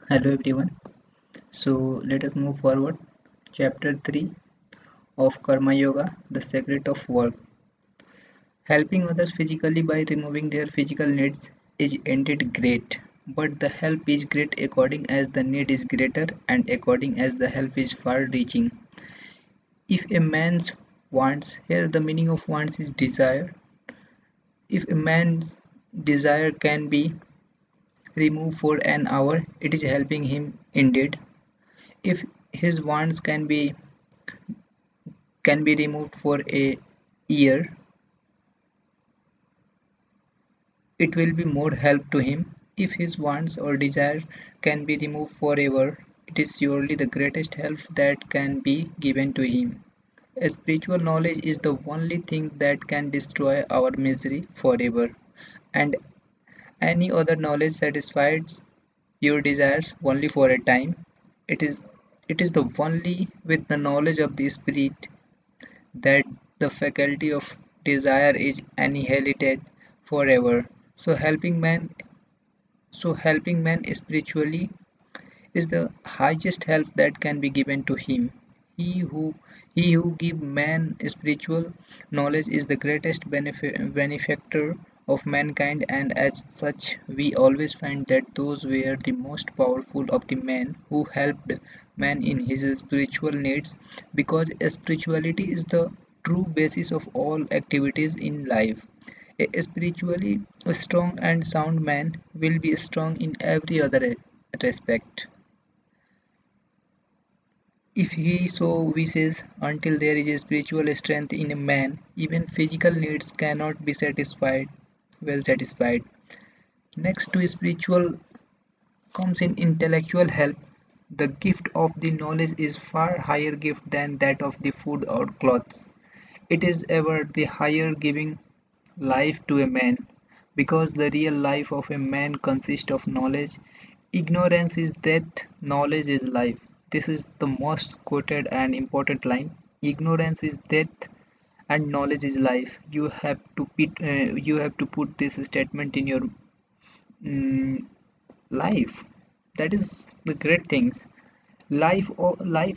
Hello everyone. So let us move forward. Chapter 3 of Karma Yoga, the secret of work. Helping others physically by removing their physical needs is indeed great, but the help is great according as the need is greater and according as the help is far reaching. If a man's wants, here the meaning of wants is desire. If a man's desire can be removed for an hour, it is helping him indeed. If his wants can be removed for a year, it will be more help to him. If his wants or desire can be removed forever, it is surely the greatest help that can be given to him. A spiritual knowledge is the only thing that can destroy our misery forever, and any other knowledge satisfies your desires only for a time. It is it is the only with the knowledge of the spirit that the faculty of desire is annihilated forever. So helping man spiritually is the highest help that can be given to him. He who he who give man spiritual knowledge is the greatest benefactor of mankind, and as such we always find that those were the most powerful of the men who helped man in his spiritual needs, because spirituality is the true basis of all activities in life. A spiritually strong and sound man will be strong in every other respect, if he so wishes. Until there is a spiritual strength in a man, even physical needs cannot be satisfied. Next to spiritual comes in intellectual help. The gift of the knowledge is far higher gift than that of the food or clothes. It is ever the higher giving life to a man, because the real life of a man consists of knowledge. Ignorance is death, knowledge is life. This is the most quoted and important line. Ignorance is death and knowledge is life. You have to put this statement in your mm, life. That is the great things. Life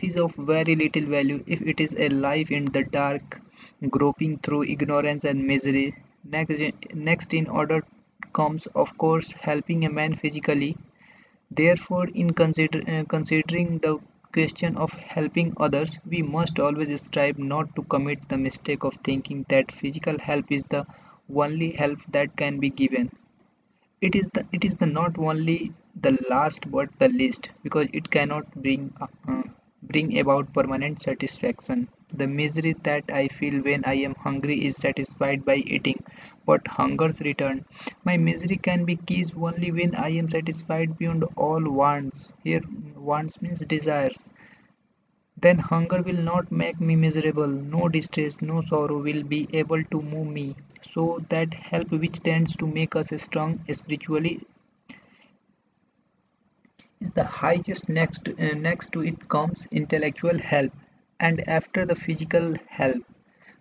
is of very little value if it is a life in the dark, groping through ignorance and misery. Next in order comes, of course, helping a man physically. Therefore, in considering the question of helping others, we must always strive not to commit the mistake of thinking that physical help is the only help that can be given. It is the not only the last but the least, because it cannot bring about permanent satisfaction. The misery that I feel when I am hungry is satisfied by eating, but hunger's return. My misery can be eased only when I am satisfied beyond all wants. Here, wants means desires. Then hunger will not make me miserable, no distress, no sorrow will be able to move me. So that help which tends to make us strong spiritually is the highest. Next to it comes intellectual help, and after the physical help.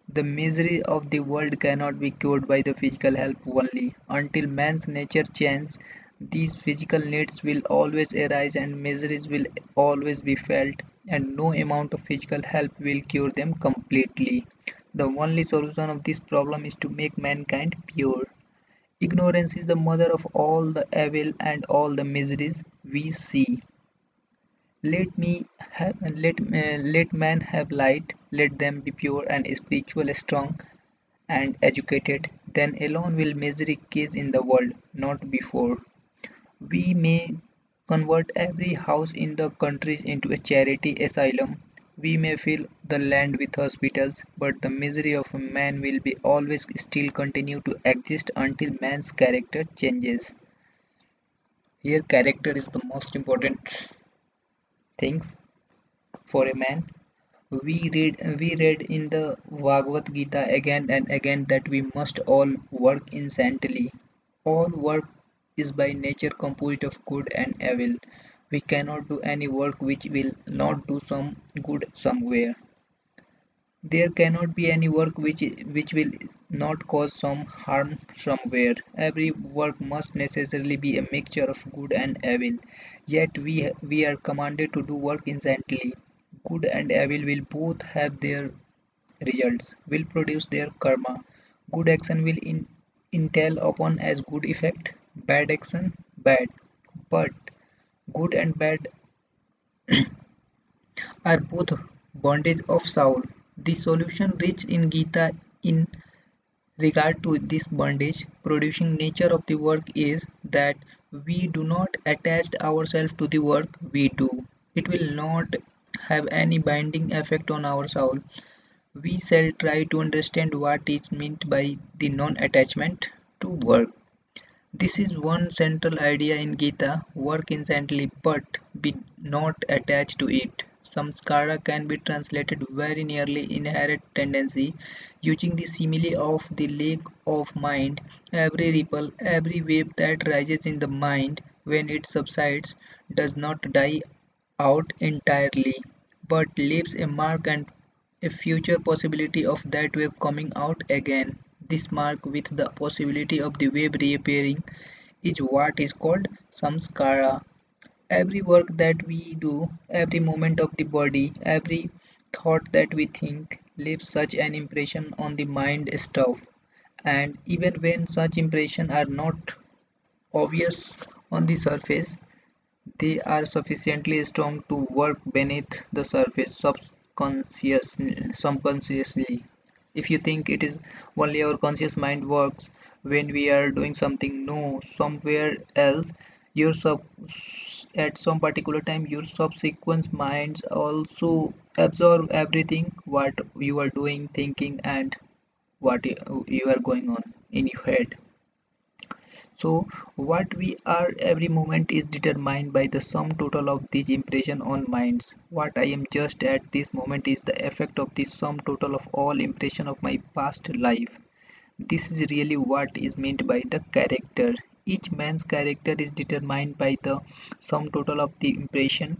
The misery of the world cannot be cured by the physical help only. Until man's nature changes, these physical needs will always arise and miseries will always be felt, and no amount of physical help will cure them completely. The only solution of this problem is to make mankind pure. Ignorance is the mother of all the evil and all the miseries we see. Let man have light, let them be pure and spiritual strong and educated, then alone will misery cease in the world, not before. We may convert every house in the countries into a charity asylum. We may fill the land with hospitals, but the misery of a man will be always still continue to exist until man's character changes. Here character is the most important things for a man. We read in the Bhagavad Gita again and again that we must all work incessantly. All work is by nature composed of good and evil. We cannot do any work which will not do some good somewhere. There cannot be any work which will not cause some harm somewhere. Every work must necessarily be a mixture of good and evil. Yet we are commanded to do work instantly. Good and evil will both have their results, will produce their karma. Good action will entail upon as good effect, bad action bad. But good and bad are both bondage of soul. The solution reached in Gita in regard to this bondage producing nature of the work is that we do not attach ourselves to the work we do. It will not have any binding effect on our soul. We shall try to understand what is meant by the non-attachment to work. This is one central idea in Gita: work instantly but be not attached to it. Samskara can be translated very nearly inherent tendency, using the simile of the lake of mind. Every ripple, every wave that rises in the mind when it subsides does not die out entirely, but leaves a mark and a future possibility of that wave coming out again. This mark with the possibility of the wave reappearing is what is called samskara. Every work that we do, every movement of the body, every thought that we think leaves such an impression on the mind stuff. And even when such impressions are not obvious on the surface, they are sufficiently strong to work beneath the surface subconsciously. If you think it is only our conscious mind works when we are doing something, no, somewhere else, your sub at some particular time, your subsequent minds also absorb everything what you are doing, thinking, and what you are going on in your head. So, what we are every moment is determined by the sum total of these impressions on minds. What I am just at this moment is the effect of the sum total of all impression of my past life. This is really what is meant by the character. Each man's character is determined by the sum total of the impression.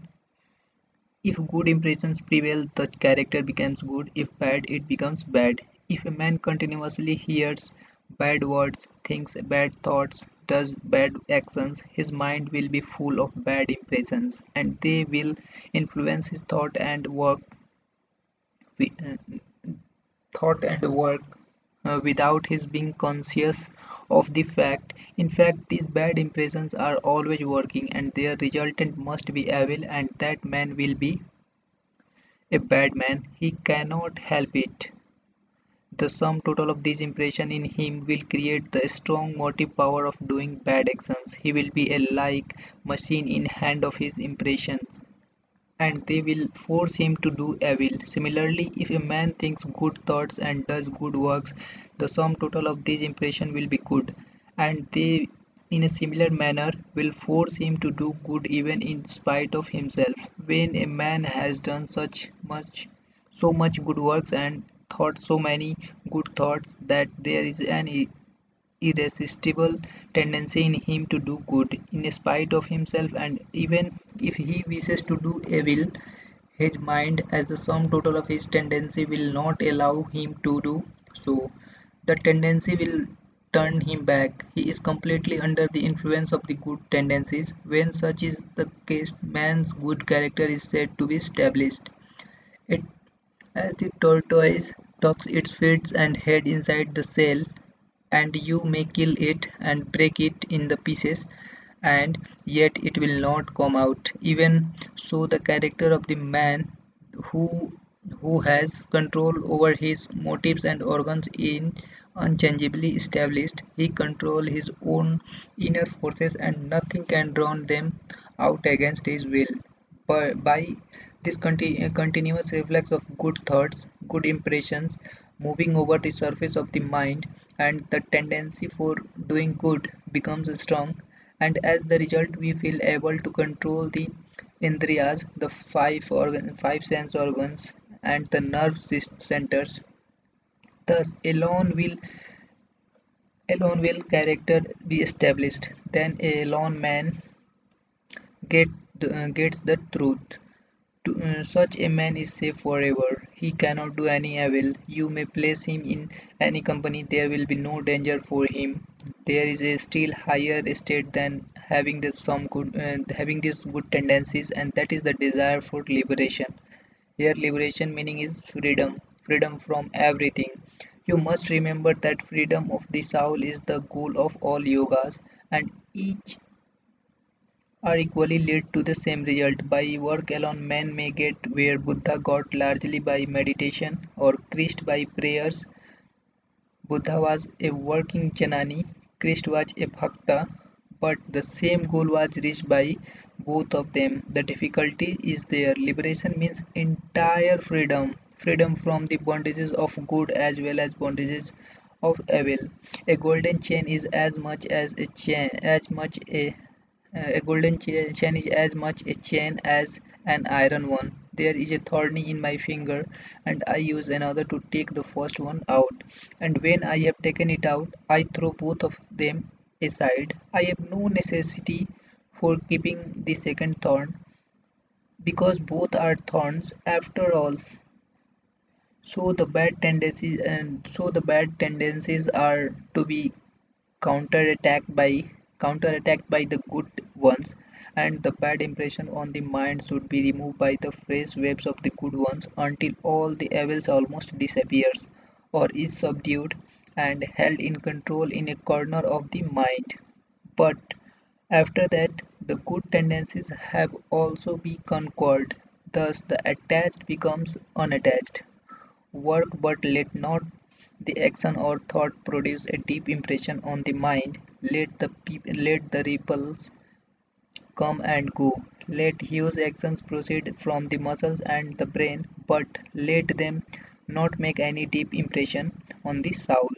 If good impressions prevail, the character becomes good. If bad, it becomes bad. If a man continuously hears bad words, thinks bad thoughts, does bad actions, his mind will be full of bad impressions and they will influence his thought and work without his being conscious of the fact. In fact, these bad impressions are always working and their resultant must be evil and that man will be a bad man, he cannot help it. The sum total of these impressions in him will create the strong motive power of doing bad actions. He will be a like machine in hand of his impressions, and they will force him to do evil. Similarly, if a man thinks good thoughts and does good works, the sum total of these impressions will be good, and they, in a similar manner, will force him to do good even in spite of himself. When a man has done so much good works and thought so many good thoughts that there is an irresistible tendency in him to do good in spite of himself, and even if he wishes to do evil, his mind as the sum total of his tendency will not allow him to do so. The tendency will turn him back. He is completely under the influence of the good tendencies. When such is the case, man's good character is said to be established. It, as the tortoise tucks its feet and head inside the shell, and you may kill it and break it in the pieces, and yet it will not come out. Even so, the character of the man who who has control over his motives and organs is unchangeably established. He controls his own inner forces and nothing can draw them out against his will. By this continuous reflex of good thoughts, good impressions moving over the surface of the mind, and the tendency for doing good becomes strong, and as the result we feel able to control the indriyas, the five sense organs, and the nerve centers. Thus alone will character be established. Then a alone man gets the truth. Such a man is safe forever. He cannot do any evil. You may place him in any company, there will be no danger for him. There is a still higher state than having these good tendencies, and that is the desire for liberation. Here, liberation meaning is freedom, freedom from everything. You must remember that freedom of the soul is the goal of all yogas, and each are equally lead to the same result. By work alone, man may get where Buddha got largely by meditation, or Christ by prayers. Buddha was a working Janani, Christ was a Bhakta, but the same goal was reached by both of them. The difficulty is there. Liberation means entire freedom, freedom from the bondages of good as well as bondages of evil. A golden chain is as much as a chain, as much a golden chain is as much a chain as an iron one. There is a thorny in my finger, and I use another to take the first one out. And when I have taken it out, I throw both of them aside. I have no necessity for keeping the second thorn, because both are thorns after all. So the bad tendencies are to be counterattacked by the good ones, and the bad impression on the mind should be removed by the fresh waves of the good ones until all the evils almost disappears or is subdued and held in control in a corner of the mind. But after that, the good tendencies have also been conquered. Thus the attached becomes unattached. Work, but let not the action or thought produce a deep impression on the mind. Let the ripples come and go. Let huge actions proceed from the muscles and the brain, but let them not make any deep impression on the soul.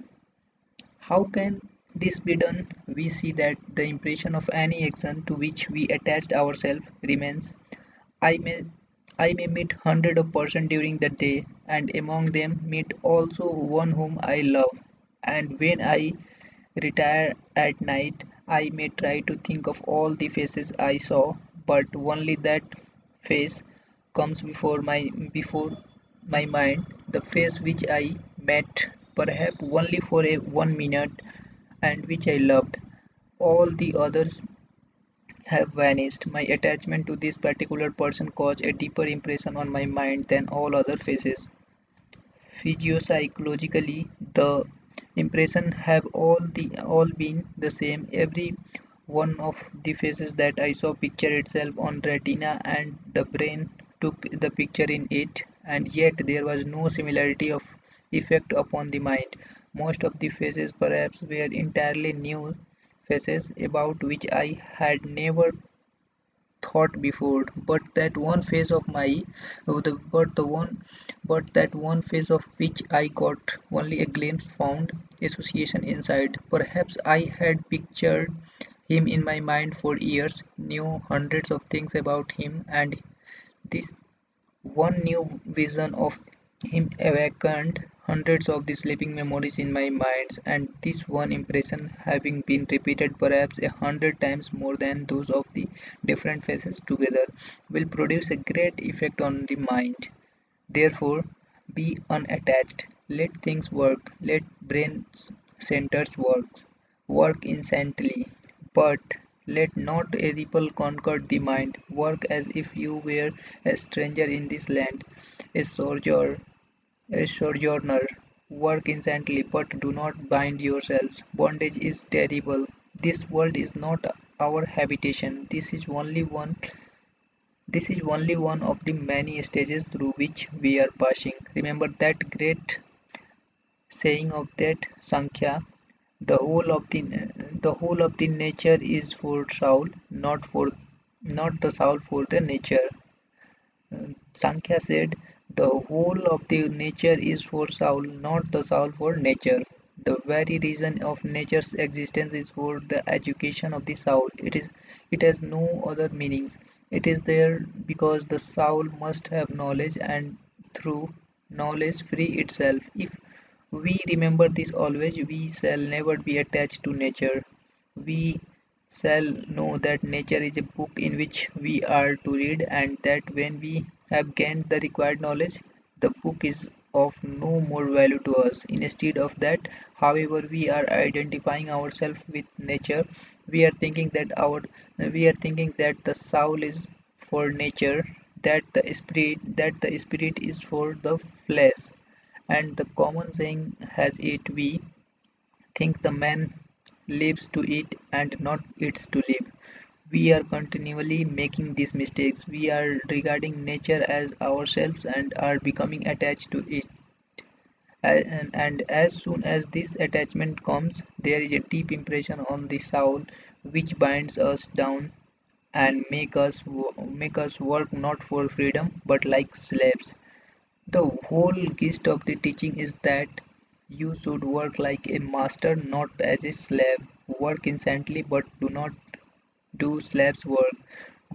How can this be done? We see that the impression of any action to which we attached ourselves remains. I may I may meet hundred of persons during the day, and among them meet also one whom I love. And when I retire at night, I may try to think of all the faces I saw, but only that face comes before my mind, the face which I met, perhaps only for a 1 minute, and which I loved. All the others have vanished. My attachment to this particular person caused a deeper impression on my mind than all other faces. Physiopsychologically, the impression have all been the same. Every one of the faces that I saw picture itself on retina, and the brain took the picture in it, and yet there was no similarity of effect upon the mind. Most of the faces perhaps were entirely new faces about which I had never thought before, but that one phase of my the but the one but that one phase of which I got only a glimpse found association inside. Perhaps I had pictured him in my mind for years, knew hundreds of things about him, and this one new vision of him awakened hundreds of the sleeping memories in my mind, and this one impression, having been repeated perhaps 100 times more than those of the different faces together, will produce a great effect on the mind. Therefore, be unattached. Let things work. Let brain centers work incessantly. But let not a ripple conquer the mind. Work as if you were a stranger in this land, a sojourner. Work incessantly, but do not bind yourselves. Bondage is terrible. This world is not our habitation. This is only one of the many stages through which we are passing. Remember that great saying of that Sankhya, the whole of the nature is for soul, not the soul for the nature. Sankhya said, the whole of the nature is for soul, not the soul for nature. The very reason of nature's existence is for the education of the soul. It has no other meanings. It is there because the soul must have knowledge, and through knowledge free itself. If we remember this always, we shall never be attached to nature. We shall know that nature is a book in which we are to read, and that when we have gained the required knowledge, the book is of no more value to us. Instead of that, however, we are identifying ourselves with nature. We are thinking that the soul is for nature, that the spirit is for the flesh, and the common saying has it we think the man lives to eat and not eats to live. We are continually making these mistakes. We are regarding nature as ourselves and are becoming attached to it. And as soon as this attachment comes, there is a deep impression on the soul which binds us down and make us work not for freedom but like slaves. The whole gist of the teaching is that you should work like a master, not as a slave. Work incessantly, but do not do slaves work.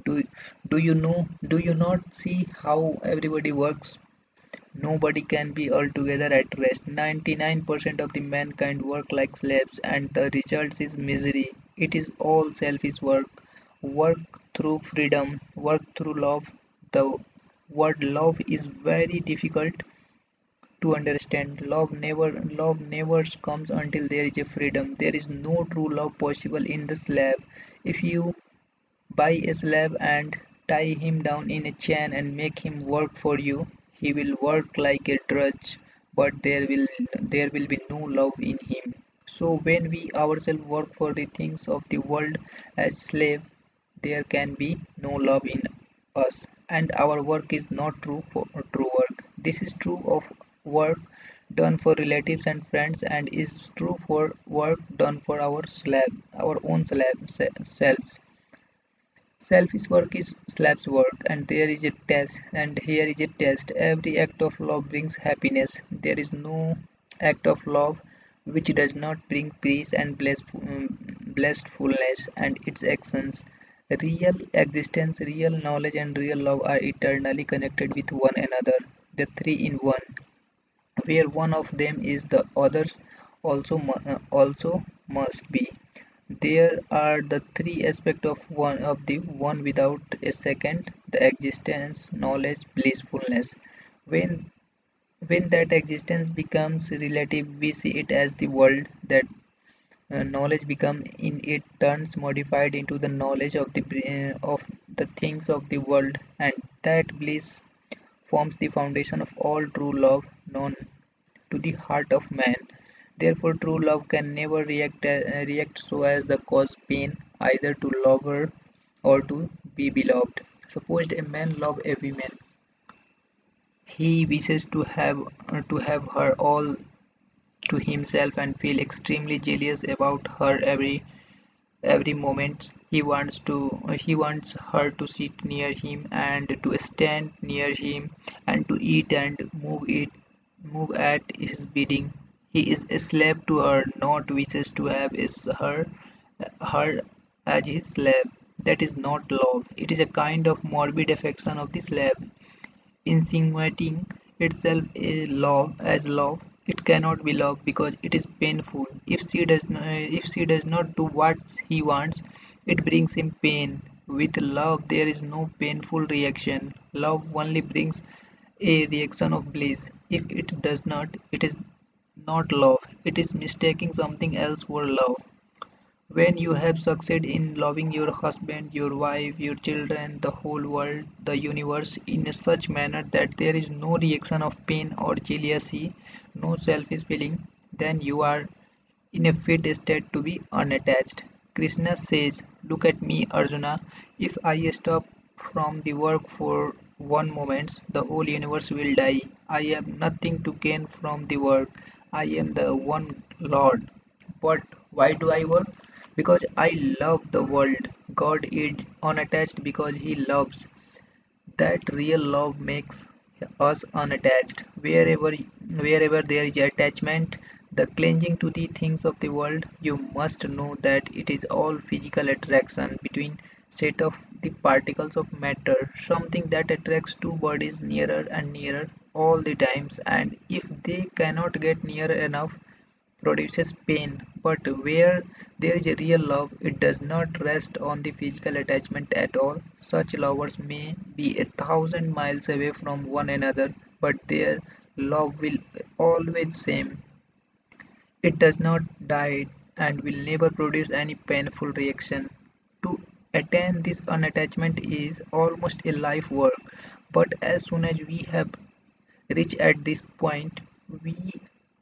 Do, do you not see how everybody works? Nobody can be altogether at rest. 99% of the mankind work like slaves, and the result is misery. It is all selfish work. Work through freedom, work through love. The word love is very difficult to understand. Love never comes until there is a freedom. There is no true love possible in the slave. If you buy a slave and tie him down in a chain and make him work for you, he will work like a drudge, but there will be no love in him. So when we ourselves work for the things of the world as slave, there can be no love in us, and our work is not true work. This is true of work done for relatives and friends, and is true for work done for our own selves. Selfish work is slab's work, and there is a test, and here is a test. Every act of love brings happiness. There is no act of love which does not bring peace and blessedfulness and its actions. Real existence, real knowledge, and real love are eternally connected with one another. The three in one, where one of them is the others also must be. There are the three aspects of the one without a second: the existence, knowledge, blissfulness. When when that existence becomes relative, we see it as the world. That knowledge become in it turns modified into the knowledge of the things of the world, and that bliss forms the foundation of all true love known to the heart of man. Therefore, true love can never react so as to cause pain either to lover or to be beloved. Suppose a man love a woman, he wishes to have her all to himself and feel extremely jealous about her every moment. He wants her to sit near him and to stand near him and to eat and move at his bidding. He is a slave to her, not wishes to have is her as his slave. That is not love. It is a kind of morbid affection of the slave, insinuating itself a love as love. It cannot be love because it is painful. If she does not do what he wants, it brings him pain. With love there is no painful reaction. Love only brings a reaction of bliss. If it does not, it is not love. It is mistaking something else for love. When you have succeeded in loving your husband, your wife, your children, the whole world, the universe in such manner that there is no reaction of pain or jealousy, no selfish feeling, then you are in a fit state to be unattached. Krishna says, look at me, Arjuna. If I stop from the work for one moment, the whole universe will die. I have nothing to gain from the work. I am the one Lord. But why do I work? Because I love the world. God is unattached because He loves. That real love makes us unattached. Wherever there is attachment, the clinging to the things of the world, you must know that it is all physical attraction between set of the particles of matter, something that attracts two bodies nearer and nearer all the times, and if they cannot get near enough, produces pain, but where there is a real love, it does not rest on the physical attachment at all. Such lovers may be 1,000 miles away from one another, but their love will always same. It does not die and will never produce any painful reaction. To attain this unattachment is almost a life work, but as soon as we have reached at this point, we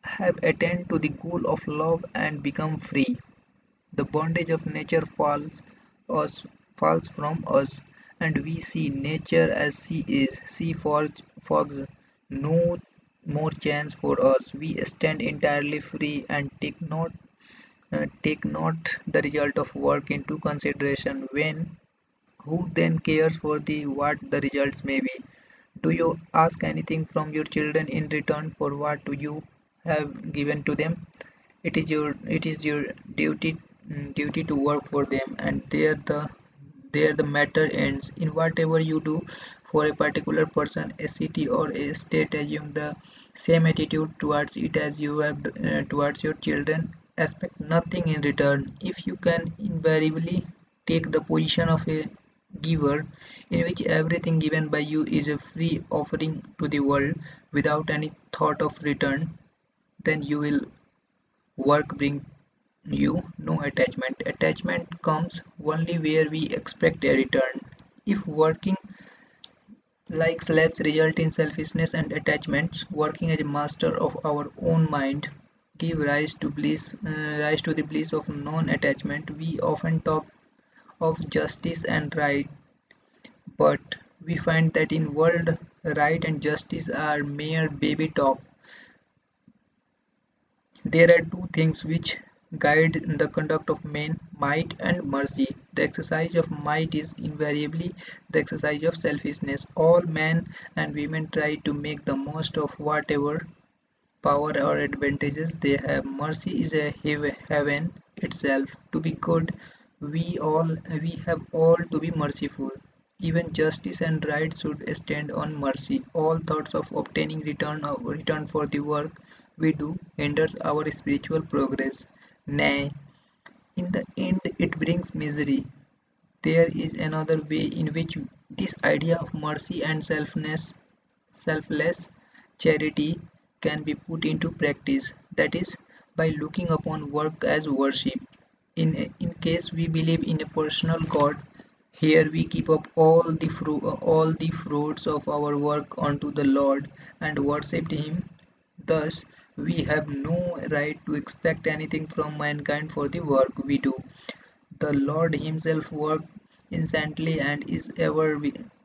have attained to the goal of love and become free. The bondage of nature us falls from us, and we see nature as she is. She forges no more chance for us. We stand entirely free and take not the result of work into consideration. When who then cares for the what the results may be? Do you ask anything from your children in return for what you have given to them? It is your duty to work for them, and there the matter ends. In whatever you do for a particular person, a city or a state, assume the same attitude towards it as you have towards your children. Expect nothing in return. If you can invariably take the position of a giver, in which everything given by you is a free offering to the world without any thought of return, then you will work bring you no attachment. Attachment comes only where we expect a return. If working like slaves result in selfishness and attachments, working as a master of our own mind give rise to the bliss of non-attachment. We often talk of justice and right, but we find that in world right and justice are mere baby talk. There are two things which guide the conduct of men: might and mercy. The exercise of might is invariably the exercise of selfishness. All men and women try to make the most of whatever power or advantages they have. Mercy is a heaven itself. To be good, we have all to be merciful. Even justice and right should stand on mercy. All thoughts of obtaining return for the work we do hinders our spiritual progress. Nay, in the end it brings misery. There is another way in which this idea of mercy and selfless charity can be put into practice. That is, by looking upon work as worship. In case we believe in a personal God, here we keep up all the fruits of our work unto the Lord and worship Him. Thus, we have no right to expect anything from mankind for the work we do. The Lord Himself worked incessantly and is ever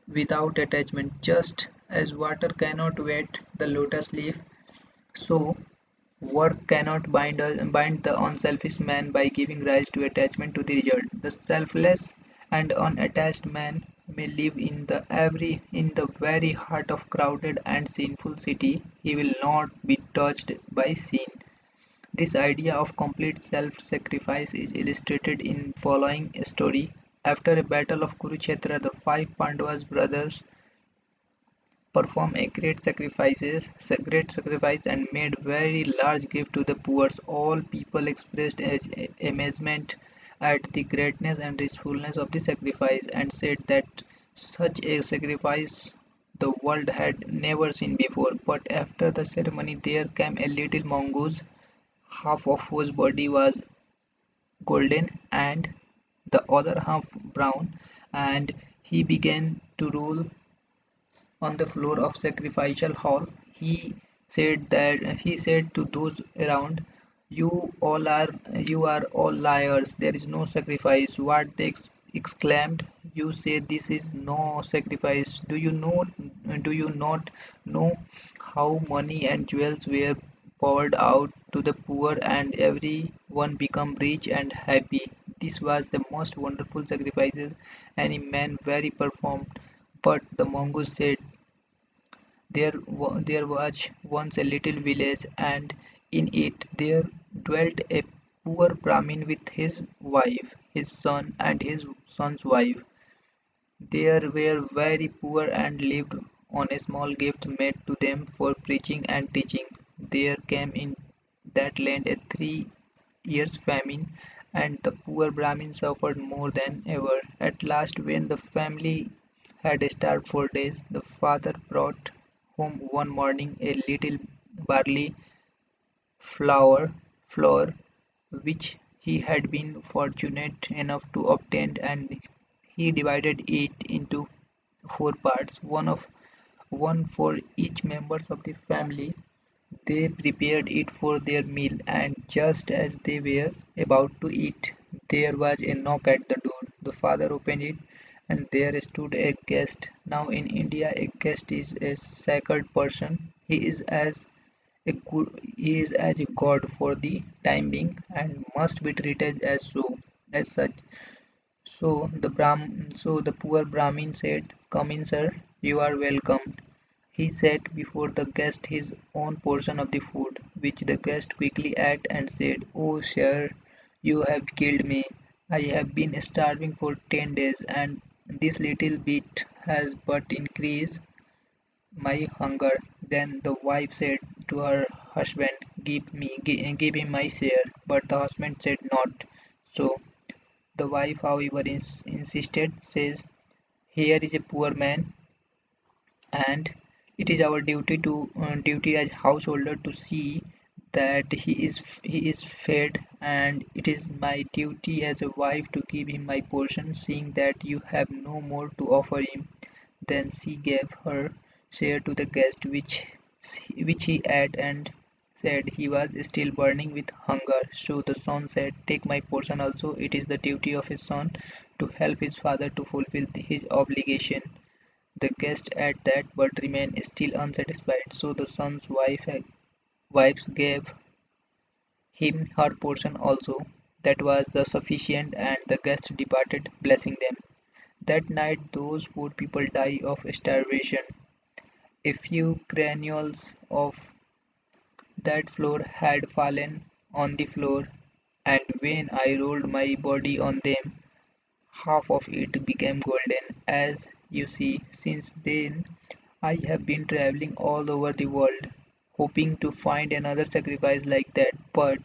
without attachment. Just as water cannot wet the lotus leaf, so work cannot bind the unselfish man by giving rise to attachment to the result. The selfless and unattached man may live in the very heart of crowded and sinful city. He will not be touched by sin. This idea of complete self-sacrifice is illustrated in following story. After a battle of Kurukshetra, the five Pandavas brothers performed a great sacrifice and made very large gift to the poor. All people expressed amazement at the greatness and resourcefulness of the sacrifice and said that such a sacrifice the world had never seen before. But after the ceremony there came a little mongoose, half of whose body was golden and the other half brown, and he began to roll on the floor of sacrificial hall. He said to those around, you are all liars. There is no sacrifice. What they exclaimed, you say this is no sacrifice. Do you not know how money and jewels were poured out to the poor and everyone become rich and happy? This was the most wonderful sacrifices any man very performed. But the mongoose said, there was once a little village, and in it there dwelt a poor Brahmin with his wife, his son, and his son's wife. They were very poor and lived on a small gift made to them for preaching and teaching. There came in that land a 3 years famine, and the poor Brahmin suffered more than ever. At last, when the family had starved for days, the father brought home one morning a little barley flour, flour which he had been fortunate enough to obtain, and he divided it into four parts, one for each members of the family. They prepared it for their meal, and just as they were about to eat, there was a knock at the door. The father opened it, and there stood a guest. Now, in India, a guest is a sacred person. He is as a god for the time being, and must be treated as such. So the poor Brahmin said, "Come in, sir. You are welcome." He set before the guest his own portion of the food, which the guest quickly ate and said, "Oh, sir, you have killed me. I have been starving for 10 days, and this little bit has but increased my hunger." Then the wife said to her husband, give him my share." But the husband said not. So the wife, however, insisted, says, "Here is a poor man, and it is our duty as householder to see that he is fed, and it is my duty as a wife to give him my portion, seeing that you have no more to offer him." Then she gave her share to the guest, which he ate, and said he was still burning with hunger. So the son said, "Take my portion also." It is the duty of his son to help his father to fulfill his obligation. The guest ate that, but remained still unsatisfied. So the son's wives gave him her portion also. That was the sufficient, and the guest departed, blessing them. That night those poor people died of starvation. A few granules of that flour had fallen on the floor, and when I rolled my body on them, half of it became golden. As you see, since then I have been traveling all over the world, hoping to find another sacrifice like that, but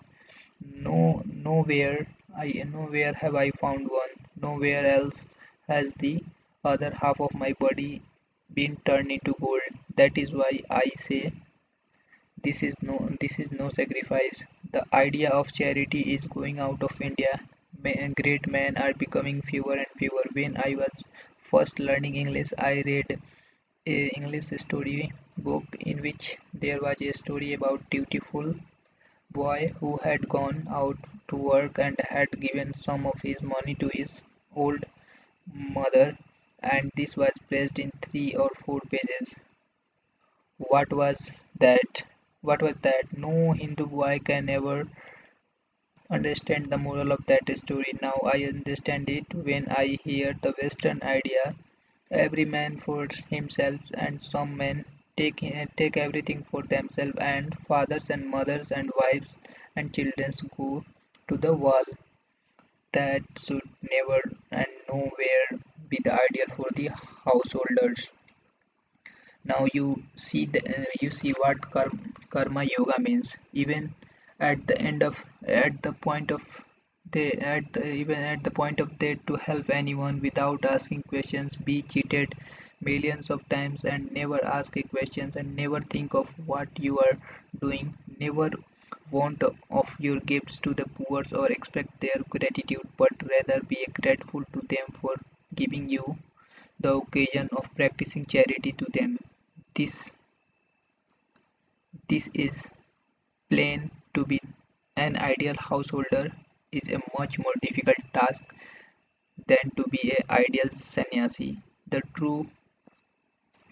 nowhere have I found one. Nowhere else has the other half of my body been turned into gold. That is why I say this is no sacrifice. The idea of charity is going out of India. Great men are becoming fewer and fewer. When I was first learning English, I read a English story book in which there was a story about dutiful boy who had gone out to work and had given some of his money to his old mother, and this was placed in 3 or 4 pages. What was that? What was that? No Hindu boy can ever understand the moral of that story. Now I understand it when I hear the Western idea. Every man for himself, and some men take everything for themselves, and fathers and mothers and wives and children go to the wall. That should never and nowhere be the ideal for the householders. Now you see what karma yoga means. Even at the point of even at the point of death, to help anyone without asking questions, be cheated millions of times and never ask a questions, and never think of what you are doing, never want of your gifts to the poor or expect their gratitude, but rather be grateful to them for giving you the occasion of practicing charity to them. This this is plain. To be an ideal householder is a much more difficult task than to be a ideal sannyasi. The true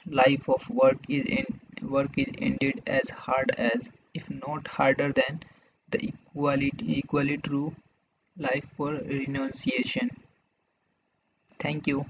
life of work is indeed as hard as, if not harder than, the equally true life for renunciation. Thank you.